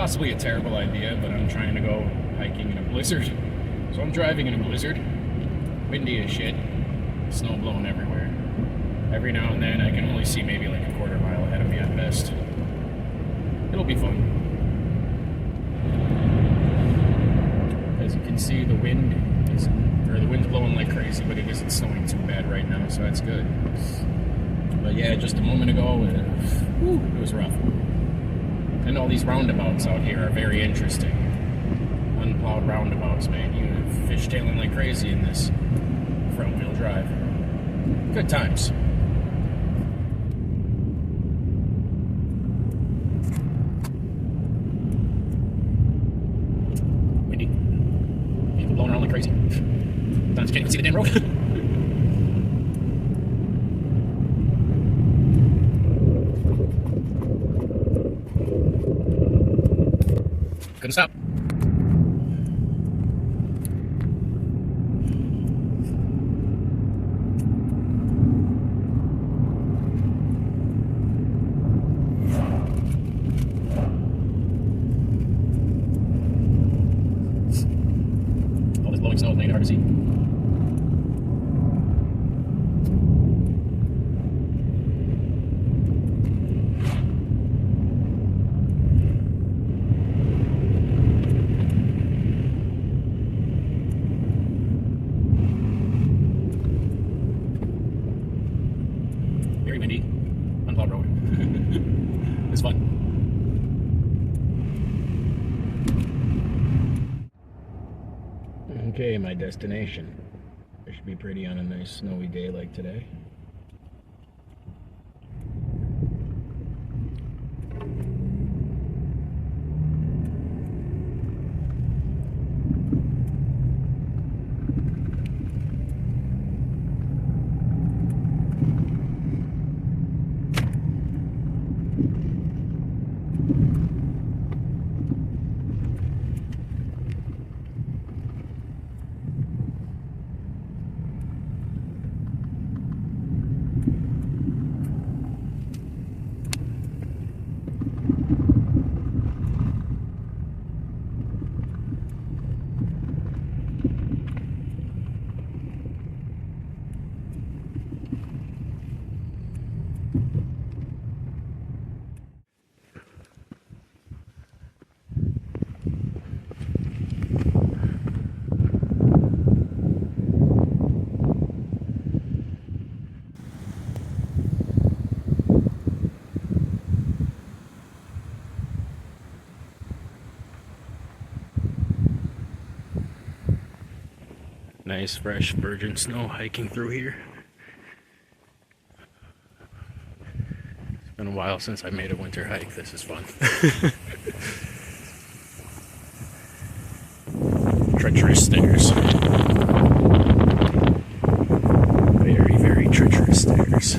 possibly a terrible idea, but I'm trying to go hiking in a blizzard. So I'm driving in a blizzard. Windy as shit. Snow blowing everywhere. Every now and then I can only see maybe like a quarter mile ahead of me at best. It'll be fun. As you can see, the wind's blowing like crazy, but it isn't snowing too bad right now, so that's good. But yeah, just a moment ago, it was rough. And all these roundabouts out here are very interesting. Unplowed roundabouts, man. You fishtailing like crazy in this front-wheel drive. Good times. Windy. People blowing around like crazy. Sometimes you can't even see the damn road. Couldn't stop. All this blowing snow is made hard to see. Very windy, unplowed road. It's fun. Okay, my destination. It should be pretty on a nice snowy day like today. Nice, fresh, virgin snow hiking through here. It's been a while since I made a winter hike. This is fun. Treacherous stairs. Very, very treacherous stairs.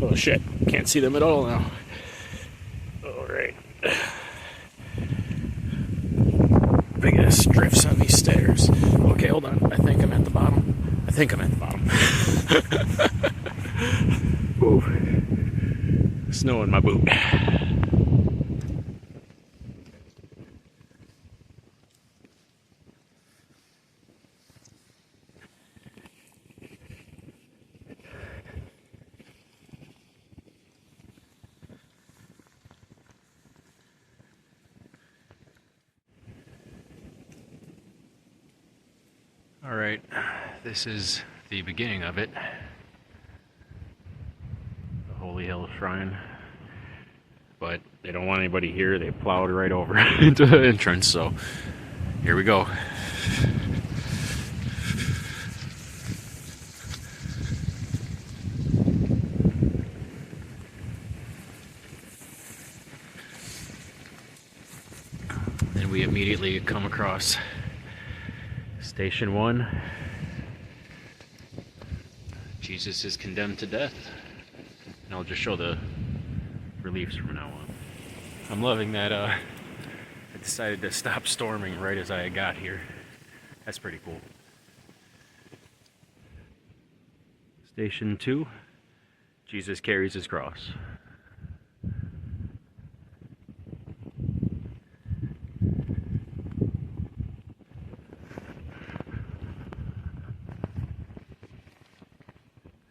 Oh shit, can't see them at all now. Alright. Big ass drifts on these stairs. Okay, hold on. I think I'm at the bottom. Ooh. Snow in my boot. Alright, this is the beginning of it. The Holy Hill Shrine. But they don't want anybody here. They plowed right over into the entrance, so here we go. Then we immediately come across Station 1. Jesus is condemned to death. And I'll just show the reliefs from now on. I'm loving that I decided to stop storming right as I got here. That's pretty cool. Station 2 Jesus carries his cross.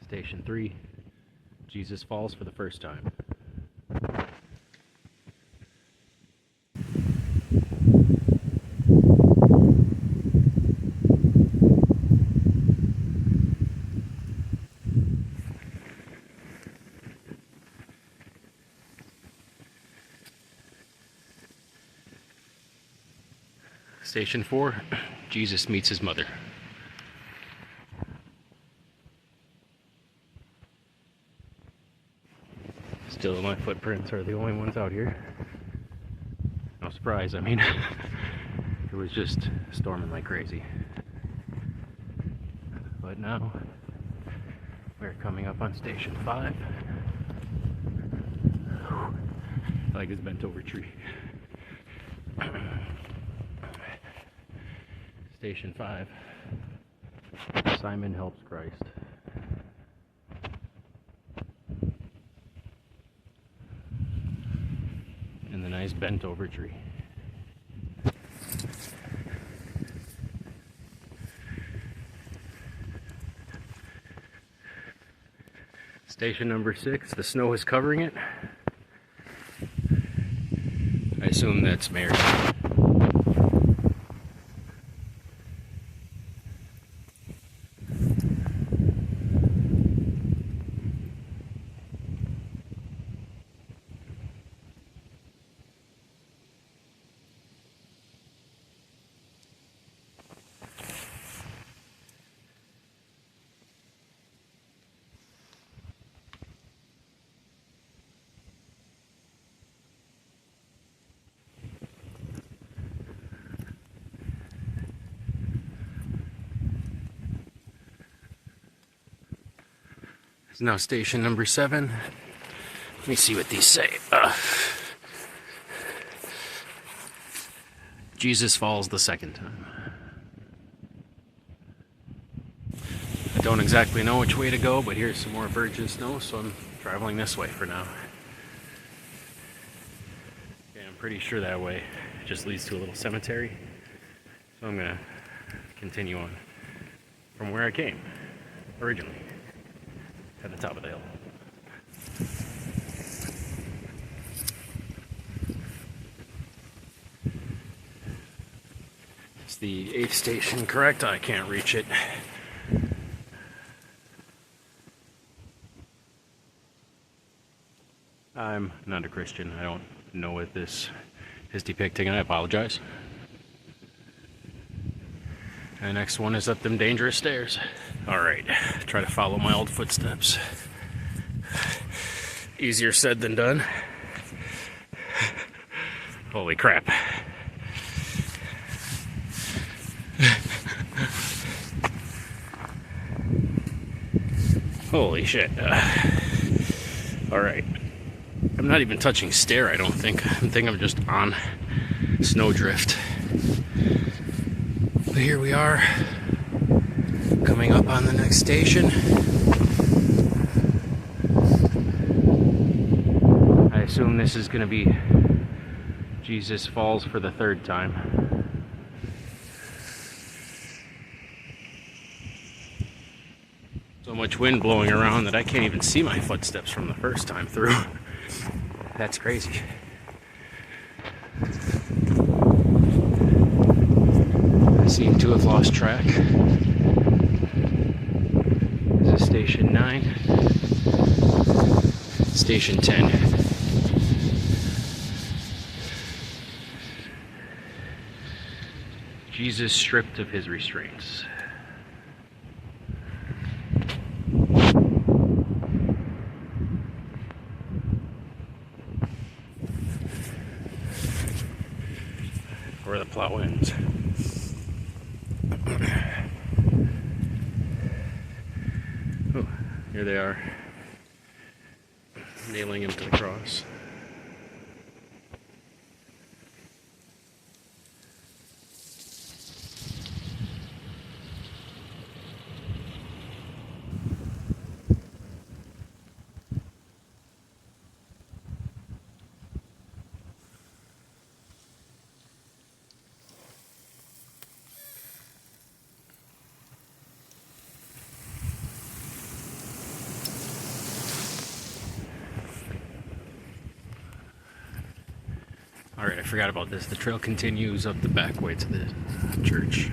Station 3, Jesus falls for the first time. Station 4, Jesus meets his mother. Still, my footprints are the only ones out here. No surprise, I mean, it was just storming like crazy. But now, we're coming up on Station 5. I like this bent over tree. Station 5, Simon helps Christ. And the nice bent over tree. Station number 6, the snow is covering it. I assume that's Mary. It's now station number 7. Let me see what these say. Jesus falls the second time. I don't exactly know which way to go, but here's some more virgin snow, so I'm traveling this way for now. Okay, I'm pretty sure that way just leads to a little cemetery, so I'm gonna continue on from where I came originally, at the top of the hill. It's the 8th station, correct? I can't reach it. I'm not a Christian. I don't know what this is depicting, and I apologize. And the next one is up them dangerous stairs. Alright, try to follow my old footsteps. Easier said than done. Holy crap. Holy shit. Alright. I'm not even touching stair, I don't think. I think I'm just on snowdrift. But here we are, coming up on the next station. I assume this is going to be Jesus falls for the 3rd time. So much wind blowing around that I can't even see my footsteps from the first time through. That's crazy. I seem to have lost track. This is station 9. Station 10. Jesus stripped of his restraints. Where the plow ends. Oh, here they are, nailing him to the cross. Alright, I forgot about this. The trail continues up the back way to the church.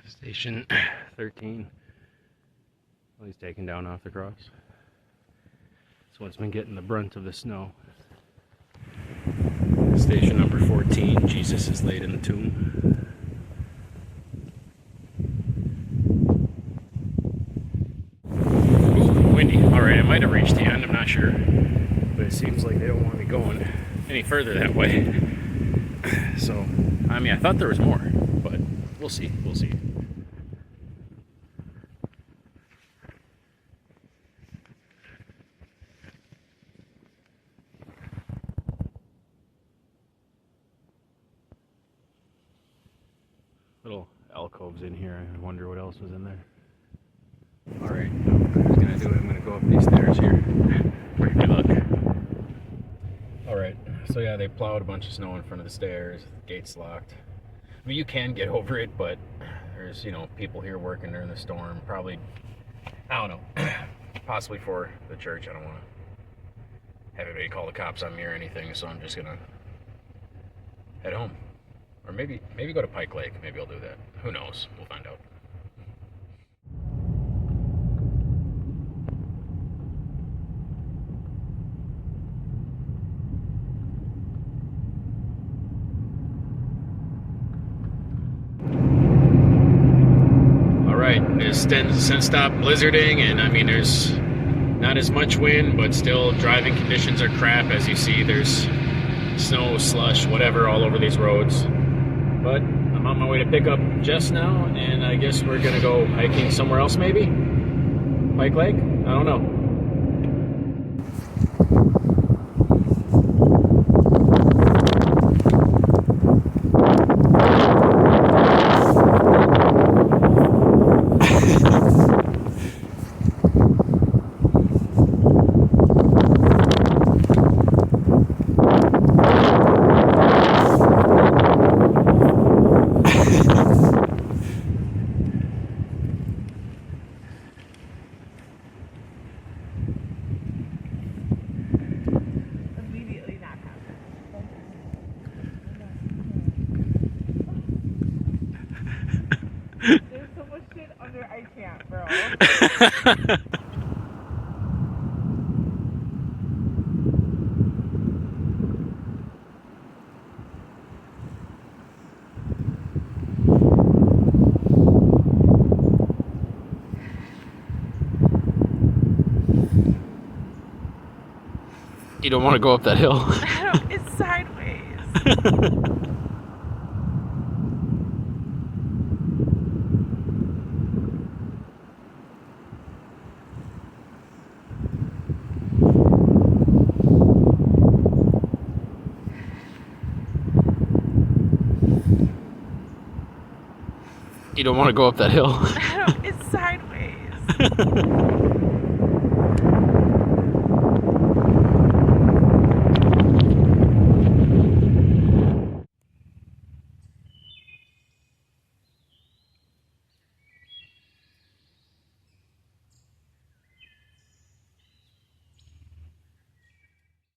Station 13. Well, he's taken down off the cross. This one's been getting the brunt of the snow. Station number 14, Jesus is laid in the tomb. Ooh, windy. Alright, I might have reached the end, I'm not sure. But it seems like they don't want me going any further that way. So, I mean, I thought there was more, but we'll see, we'll see. Little alcoves in here. I wonder what else was in there. Alright, I'm just gonna do it. I'm gonna go up these stairs here. Good luck. Alright, so yeah, they plowed a bunch of snow in front of the stairs. The gate's locked. I mean, you can get over it, but there's, you know, people here working during the storm. Probably, I don't know, possibly for the church. I don't want to have anybody call the cops on me or anything, so I'm just gonna head home. Or maybe go to Pike Lake. Maybe I'll do that. Who knows? We'll find out. Alright, since stopped blizzarding, and I mean there's not as much wind, but still driving conditions are crap. As you see, there's snow, slush, whatever all over these roads. But I'm on my way to pick up Jess now, and I guess we're gonna go hiking somewhere else, maybe? Pike Lake? I don't know. There's so much shit under, I can't, bro. You don't want to go up that hill. It's sideways. You don't want to go up that hill. It's sideways.